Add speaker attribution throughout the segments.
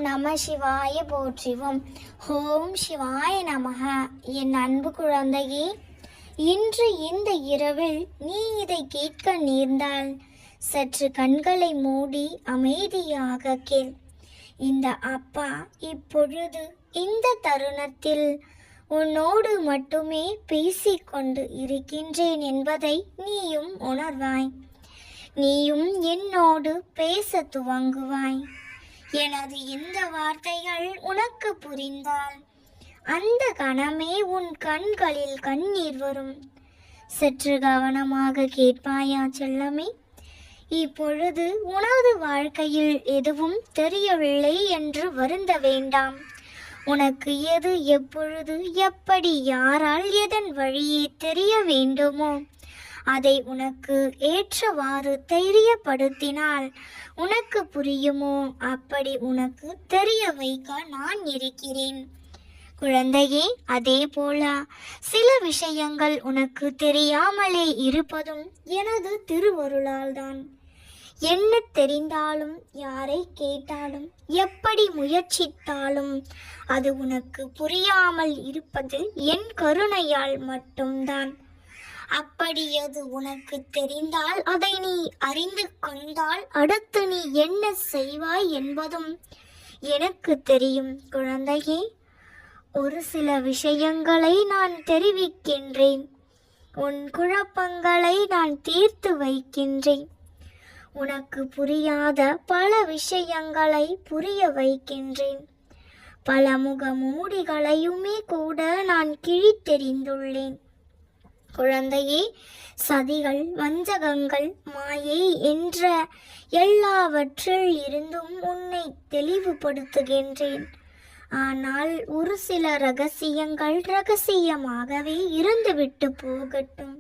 Speaker 1: நம சிவாய போற்றிவோம். ஓம் சிவாய நமக. என் அன்பு குழந்தையே, இன்று இந்த இரவில் நீ இதை கேட்க நேர்ந்தால் சற்று கண்களை மூடி அமைதியாக கேள். இந்த அப்பா இப்பொழுது இந்த தருணத்தில் உன்னோடு மட்டுமே பேசிக்கொண்டு இருக்கின்றேன் என்பதை நீயும் உணர்வாய். நீயும் என்னோடு பேச துவங்குவாய். எனது இந்த வார்த்தைகள் உனக்கு புரிந்தால் அந்த கணமே உன் கண்களில் கண்ணீர் வரும். சற்று கவனமாக கேட்பாயா செல்லமே? இப்பொழுது உனது வாழ்க்கையில் எதுவும் தெரியவில்லை என்று வருந்த வேண்டாம். உனக்கு எது எப்பொழுது எப்படி யாரால் எதன் வழியே தெரிய வேண்டுமோ அதை உனக்கு ஏற்றவாறு தெரியப்படுத்தினால் உனக்கு புரியுமோ அப்படி உனக்கு தெரிய வைக்க நான் இருக்கிறேன். குழந்தையே, அதே போல சில விஷயங்கள் உனக்கு தெரியாமலே இருப்பதும் எனது திருவருளால் தான். என்ன தெரிந்தாலும், யாரை கேட்டாலும், எப்படி முயற்சித்தாலும் அது உனக்கு புரியாமல் இருப்பது என் கருணையால் மட்டும்தான். அப்படி அது உனக்கு தெரிந்தால், அதை நீ அறிந்து கொண்டால் அடுத்து நீ என்ன செய்வாய் என்பதும் எனக்கு தெரியும். குழந்தையே, ஒரு சில விஷயங்களை நான் தெரிவிக்கின்றேன். உன் குழப்பங்களை நான் தீர்த்து வைக்கின்றேன். உனக்கு புரியாத பல விஷயங்களை புரிய வைக்கின்றேன். பல முகமூடிகளையுமே கூட நான் கிழித்தெறிந்துள்ளேன். குழந்தையே, சதிகள், வஞ்சகங்கள், மாயை என்ற எல்லாவற்றில் இருந்தும் உன்னை தெளிவுபடுத்துகின்றேன். ஆனால் ஒரு சில ரகசியங்கள் ரகசியமாகவே இருந்துவிட்டு போகட்டும்.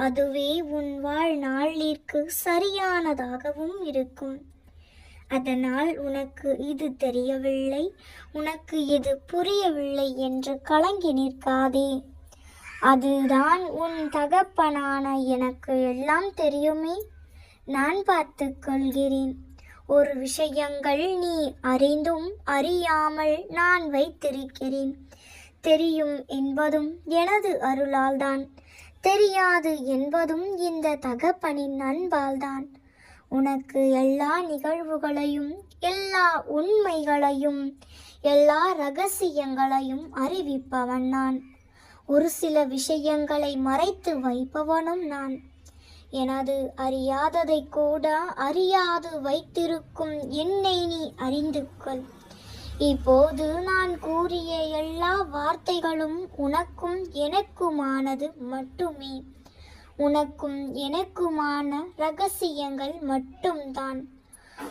Speaker 1: அதுவே உன் வாழ்நாளிற்கு சரியானதாகவும் இருக்கும். அதனால் உனக்கு இது தெரியவில்லை, உனக்கு இது புரியவில்லை என்று கலங்கி நிற்காதே. அதுதான் உன் தகப்பனான எனக்கு எல்லாம் தெரியுமே, நான் பார்த்து கொள்கிறேன். ஒரு விஷயங்கள் நீ அறிந்தும் அறியாமல் நான் வைத்திருக்கிறேன். தெரியும் என்பதும் எனது அருளால் தான், தெரியாது என்பதும் இந்த தகப்பனின் அன்பால்தான். உனக்கு எல்லா நிகழ்வுகளையும், எல்லா உண்மைகளையும், எல்லா ரகசியங்களையும் அறிவிப்பவன் நான். ஒரு சில விஷயங்களை மறைத்து வைப்பவனும் நான். எனது அறியாததை கூட அறியாது வைத்திருக்கும் என்னை நீ அறிந்து கொள். இப்போது நான் கூறிய எல்லா வார்த்தைகளும் உனக்கும் எனக்குமானது மட்டுமே. உனக்கும் எனக்குமான ரகசியங்கள் மட்டும்தான்.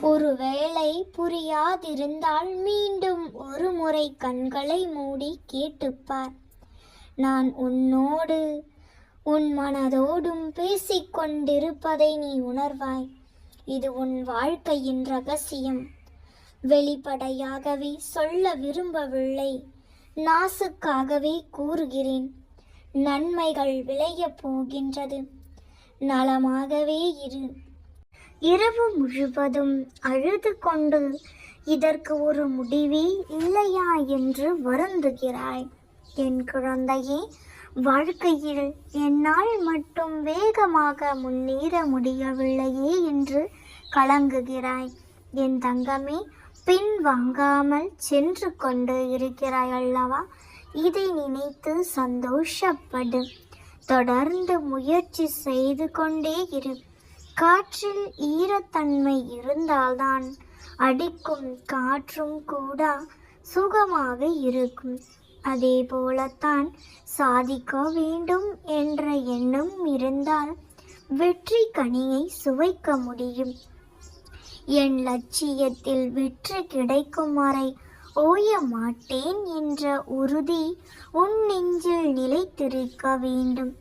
Speaker 1: ஒருவேளை புரியாதிருந்தால் மீண்டும் ஒரு முறை கண்களை மூடி கேட்டுப்பார். நான் உன்னோடு உன் மனதோடும் பேசிக்கொண்டிருப்பதை நீ உணர்வாய். இது உன் வாழ்க்கையின் ரகசியம். வெளிப்படையாகவே சொல்ல விரும்பவில்லை, நாசுக்காகவே கூறுகிறேன். நன்மைகள் விளையப் போகின்றது. நலமாகவே இரு. இரவு முழுவதும் அழுது கொண்டு இதற்கு ஒரு முடிவே இல்லையா என்று வருந்துகிறாய். என் குழந்தையே, வாழ்க்கையில் என்னால் மட்டும் வேகமாக முன்னேற முடியவில்லையே என்று கலங்குகிறாய். என் தங்கமே, பின் வாங்காமல் சென்று கொண்டு இருக்கிறாய் அல்லவா? இதை நினைத்து சந்தோஷப்படு. தொடர்ந்து முயற்சி செய்து கொண்டே இரு. காற்றில் ஈரத்தன்மை இருந்தால்தான் அடிக்கும் காற்றும் கூட சுகமாக இருக்கும். அதே போலத்தான் சாதிக்க வேண்டும் என்ற எண்ணம் இருந்தால் வெற்றி கனியை சுவைக்க முடியும். என் லட்சியத்தில் வெற்றி கிடைக்கும் வரை ஓய மாட்டேன் என்ற உறுதி உன் நெஞ்சில் நிலைத்திருக்க வேண்டும்.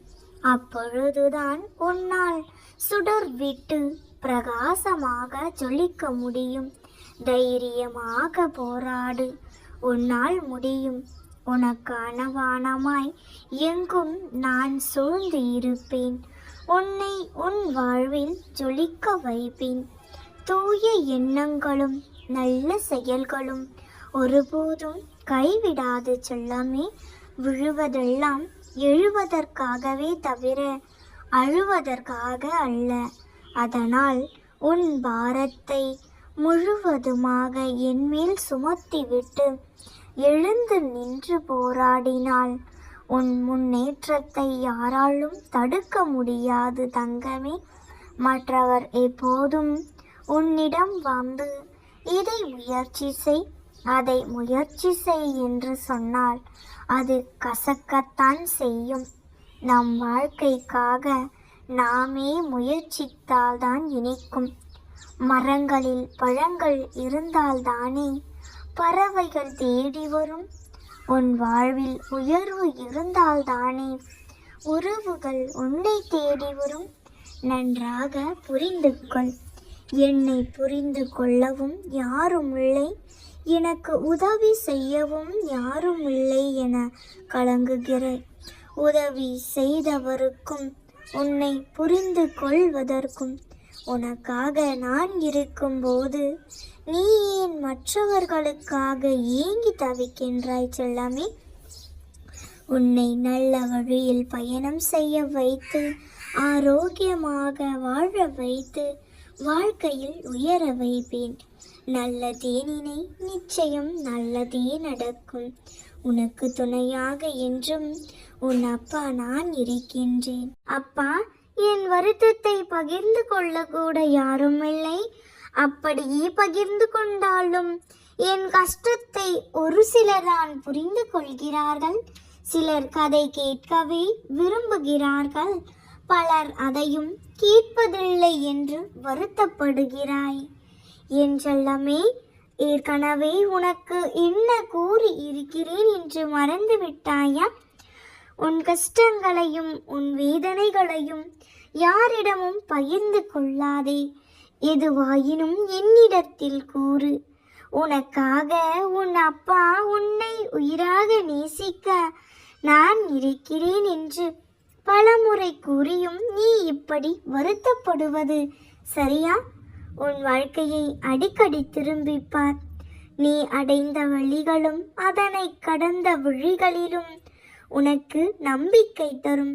Speaker 1: அப்பொழுதுதான் உன்னால் சுடர் விட்டு பிரகாசமாக ஜொலிக்க முடியும். தைரியமாக போராடு, உன்னால் முடியும். உனக்கான வானமாய் எங்கும் நான் சூழ்ந்து இருப்பேன். உன்னை உன் வாழ்வில் ஜொலிக்க வைப்பேன். தூய எண்ணங்களும் நல்ல செயல்களும் ஒருபோதும் கைவிடாது செல்லமே. விழுவதெல்லாம் எழுவதற்காகவே தவிர அழுவதற்காக அல்ல. அதனால் உன் பாரத்தை முழுவதுமாக என்மேல் சுமத்திவிட்டு எழுந்து நின்று போராடினால் உன் முன்னேற்றத்தை யாராலும் தடுக்க முடியாது தங்கமே. மற்றவர் எப்போதும் உன்னிடம் வந்து இதை முயற்சி செய், அதை முயற்சி செய் என்று சொன்னால் அது கசக்கத்தான் செய்யும். நம் வாழ்க்கைக்காக நாமே முயற்சித்தால்தான் இனிக்கும். மரங்களில் பழங்கள் இருந்தால்தானே பறவைகள் தேடி வரும். உன் வாழ்வில் உயர்வு இருந்தால்தானே உறவுகள் உன்னை தேடி வரும். நன்றாக புரிந்து கொள். என்னை புரிந்து கொள்ளவும் யாரும் இல்லை, எனக்கு உதவி செய்யவும் யாரும் இல்லை என கலங்குகிறாய். உதவி செய்தவருக்கும் உன்னை புரிந்து கொள்வதற்கும் உனக்காக நான் இருக்கும்போது நீ ஏன் மற்றவர்களுக்காக ஏங்கி தவிக்கின்றாய் செல்லமே? உன்னை நல்ல வழியில் பயணம் செய்ய வைத்து ஆரோக்கியமாக வாழ வைத்து வாழ்க்கையில் உயர வைப்பேன். நல்ல தேனினை நிச்சயம் நல்லதே நடக்கும். உனக்கு துணையாக என்றும் உன் அப்பா நான் இருக்கின்றேன். அப்பா, என் வருத்தத்தை பகிர்ந்து கொள்ள கூட யாரும் இல்லை. அப்படியே பகிர்ந்து கொண்டாலும் என் கஷ்டத்தை ஒரு சிலர்தான் புரிந்து கொள்கிறார்கள். சிலர் கதை கேட்கவே விரும்புகிறார்கள், பலர் அதையும் கேட்பதில்லை என்று வருத்தப்படுகிறாய். என் செல்லமே, ஏற்கனவே உனக்கு என்ன கூறி இருக்கிறேன் என்று மறந்து விட்டாயா? உன் கஷ்டங்களையும் உன் வேதனைகளையும் யாரிடமும் பகிர்ந்து கொள்ளாதே. எதுவாயினும் என்னிடத்தில் கூறு. உனக்காக உன் அப்பா உன்னை உயிராக நேசிக்க நான் இருக்கிறேன் என்று பலமுறை கூறியும் நீ இப்படி வருத்தப்படுவது சரியா? உன் வாழ்க்கையை அடிக்கடி திரும்பிப்பார். நீ அடைந்த வழிகளும் அதனை கடந்த வழிகளிலும் உனக்கு நம்பிக்கை தரும்.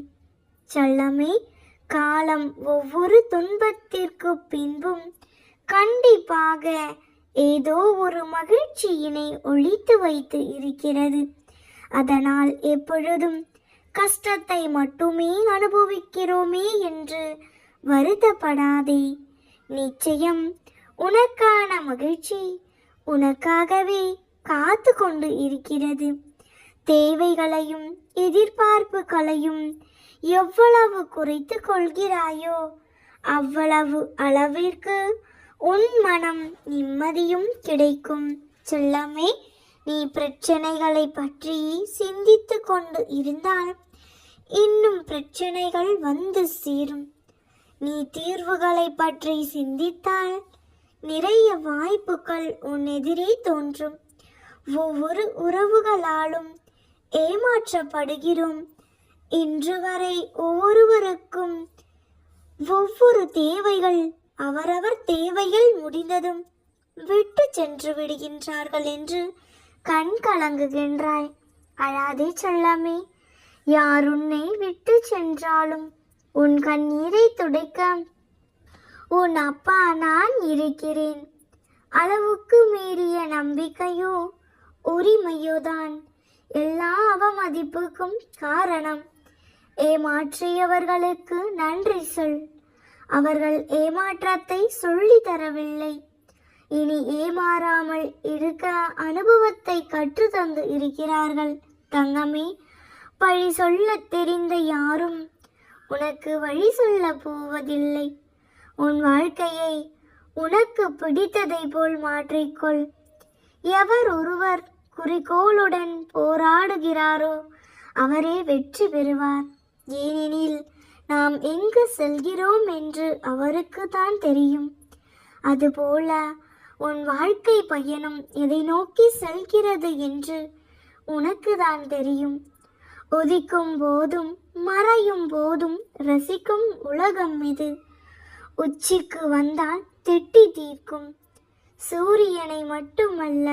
Speaker 1: செல்லமே, காலம் ஒவ்வொரு துன்பத்திற்கு பின்பும் கண்டிப்பாக ஏதோ ஒரு மகிழ்ச்சியினை ஒளித்து வைத்து இருக்கிறது. அதனால் எப்பொழுதும் கஷ்டத்தை மட்டுமே அனுபவிக்கிறோமே என்று வருத்தப்படாதே. நிச்சயம் உனக்கான மகிழ்ச்சி உனக்காகவே காத்து கொண்டு இருக்கிறது. தேவைகளையும் எதிர்பார்ப்புகளையும் எவ்வளவு குறைத்து கொள்கிறாயோ அவ்வளவு அளவிற்கு உன் மனம் நிம்மதியும் கிடைக்கும். செல்லமே, நீ பிரச்சனைகளை பற்றி சிந்தித்து கொண்டு இருந்தால் இன்னும் பிரச்சனைகள் வந்து சேரும். நீ தீர்வுகளை பற்றி சிந்தித்தால் நிறைய வாய்ப்புகள் உன் எதிரே தோன்றும். ஒவ்வொரு உறவுகளாலும் ஏமாற்றப்படுகிறோம். இன்று வரை ஒவ்வொருவருக்கும் ஒவ்வொரு தேவைகள் அவரவர் தேவைகள் முடிந்ததும் விட்டு சென்று விடுகின்றார்கள் என்று கண் கலங்குகின்றாய். அழாதே செல்லமே. யார் உன்னை விட்டு சென்றாலும் உன் கண்ணீரை துடைக்க உன் அப்பா நான் இருக்கிறேன். அளவுக்கு மீறிய நம்பிக்கையோ உரிமையோதான் எல்லா அவமதிப்புக்கும் காரணம். ஏமாற்றியவர்களுக்கு நன்றி சொல். அவர்கள் ஏமாற்றத்தை சொல்லி தரவில்லை. இனி ஏமாறாமல் இருக்க அனுபவத்தை கற்று தந்து இருக்கிறார்கள். தங்கமே, பழி சொல்ல தெரிந்த யாரும் உனக்கு வழி சொல்ல போவதில்லை. உன் வாழ்க்கையை உனக்கு பிடித்ததை போல் மாற்றிக்கொள். எவர் ஒருவர் குறிக்கோளுடன் போராடுகிறாரோ அவரே வெற்றி பெறுவார். ஏனெனில் நாம் எங்கு செல்கிறோம் என்று அவருக்கு தான் தெரியும். அதுபோல உன் வாழ்க்கை பயணம் எதை நோக்கி செல்கிறது என்று உனக்கு தான் தெரியும். உதிக்கும் போதும் மறையும் போதும் ரசிக்கும் உலகம் இது. உச்சிக்கு வந்தால் திட்டி தீர்க்கும். சூரியனை மட்டுமல்ல,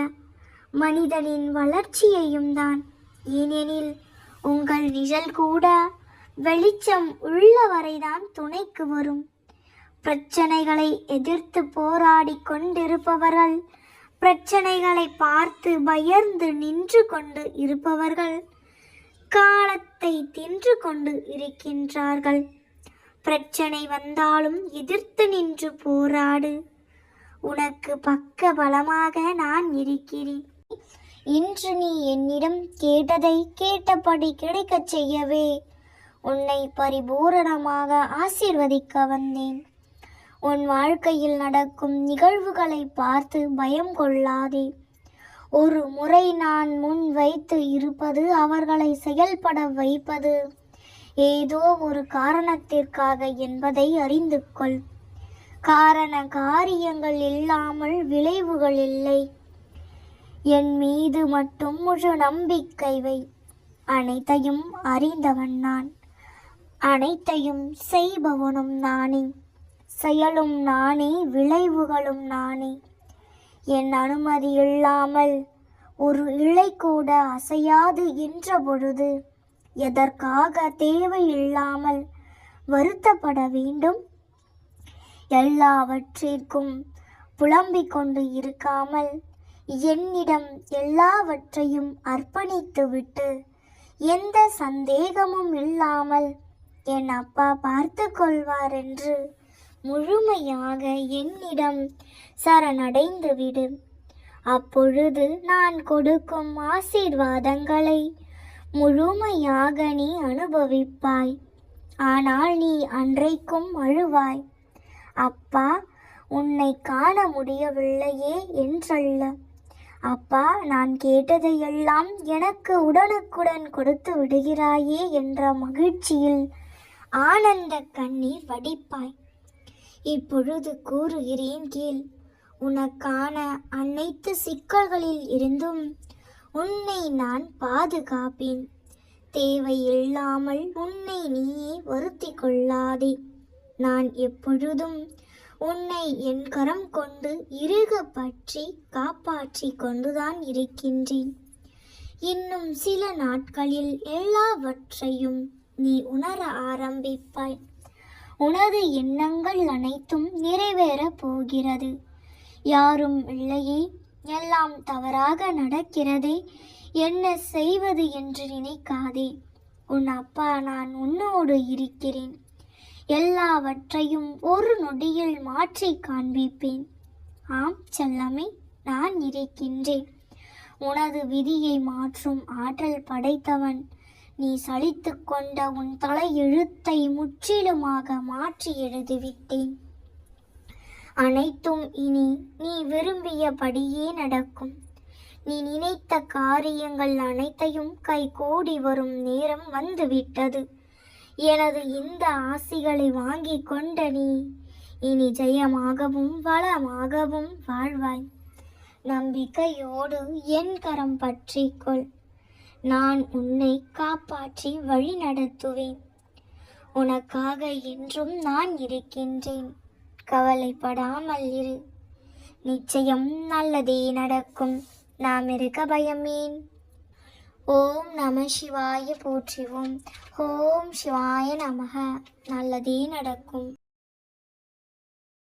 Speaker 1: மனிதனின் வளர்ச்சியையும் தான். ஏனெனில் உங்கள் நிழல் கூட வெளிச்சம் உள்ளவரைதான் துணைக்கு வரும். பிரச்சனைகளை எதிர்த்து போராடி கொண்டிருப்பவர்கள், பிரச்சனைகளை பார்த்து பயந்து நின்று கொண்டு இருப்பவர்கள் காலத்தை தின்று கொண்டு இருக்கின்றார்கள். பிரச்சனை வந்தாலும் எதிர்த்து நின்று போராடு. உனக்கு பக்க பலமாக நான் இருக்கிறேன். இன்று நீ என்னிடம் கேட்டதை கேட்டபடி கிடைக்கச் செய்யவே உன்னை பரிபூரணமாக ஆசீர்வதிக்க வந்தேன். உன் வாழ்க்கையில் நடக்கும் நிகழ்வுகளை பார்த்து பயம் கொள்ளாதே. ஒரு முறை நான் முன் வைத்து இருப்பது அவர்களை செயல்பட வைப்பது ஏதோ ஒரு காரணத்திற்காக என்பதை அறிந்து கொள். காரண காரியங்கள் இல்லாமல் விளைவுகள் இல்லை. என் மீது மட்டும் முழு நம்பிக்கை வை. அனைத்தையும் அறிந்தவன் நான், அனைத்தையும் செய்பவனும் நானே, செயலும் நானே, விளைவுகளும் நானே. என் அனுமதி இல்லாமல் ஒரு இழை கூட அசையாது என்ற பொழுது எதற்காக தேவையில்லாமல் வருத்தப்பட வேண்டும்? எல்லாவற்றிற்கும் புலம்பிக் கொண்டு இருக்காமல் என்னிடம் எல்லாவற்றையும் அர்ப்பணித்துவிட்டு எந்த சந்தேகமும் இல்லாமல் என் அப்பா பார்த்து கொள்வார் என்று முழுமையாக என்னிடம் சரணடைந்து விடு. அப்பொழுது நான் கொடுக்கும் ஆசீர்வாதங்களை முழுமையாக நீ அனுபவிப்பாய். ஆனால் நீ அன்றைக்கும் அழுவாய், அப்பா உன்னை காண முடியவில்லையே என்றல்ல. அப்பா நான் கேட்டதையெல்லாம் எனக்கு உடனுக்குடன் கொடுத்து விடுகிறாயே என்ற மகிழ்ச்சியில் ஆனந்த கண்ணீர் வடிப்பாய். இப்பொழுது கூறுகிறேன் கேள். உனக்கான அனைத்து சிக்கல்களில் இருந்தும் உன்னை நான் பாதுகாப்பேன். தேவையில்லாமல் உன்னை நீயே வருத்தி கொள்ளாதே. நான் எப்பொழுதும் உன்னை என் கரம் கொண்டு இறுக பற்றி காப்பாற்றி கொண்டுதான் இருக்கின்றேன். இன்னும் சில நாட்களில் எல்லாவற்றையும் நீ உணர ஆரம்பிப்பாய். உனது எண்ணங்கள் அனைத்தும் நிறைவேறப் போகிறது. யாரும் இல்லையே, எல்லாம் தவறாக நடக்கிறதே, என்ன செய்வது என்று நினைக்காதே. உன் அப்பா நான் உன்னோடு இருக்கிறேன். எல்லாவற்றையும் ஒரு நொடியில் மாற்றி காண்பிப்பேன். ஆம் செல்லமே, நான் இருக்கின்றேன். உனது விதியை மாற்றும் ஆற்றல் படைத்தவன். நீ சலித்து கொண்ட உன் தலை எழுத்தை முற்றிலுமாக மாற்றி எழுதிவிட்டேன். அனைத்தும் இனி நீ விரும்பியபடியே நடக்கும். நீ நினைத்த காரியங்கள் அனைத்தையும் கைகூடி வரும் நேரம் வந்துவிட்டது. எனது இந்த ஆசிகளை வாங்கி கொண்ட நீ இனி ஜெயமாகவும் வளமாகவும் வாழ்வாய். நம்பிக்கையோடு என் கரம் பற்றிக்கொள். நான் உன்னை காப்பாற்றி வழி நடத்துவேன். உனக்காக என்றும் நான் இருக்கின்றேன். கவலைப்படாமல் இரு. நிச்சயம் நல்லதே நடக்கும். நாம் இருக்க பயமேன். ஓம் நம சிவாய போற்றிவோம். ஓம் சிவாய நமக. நல்லதே நடக்கும்.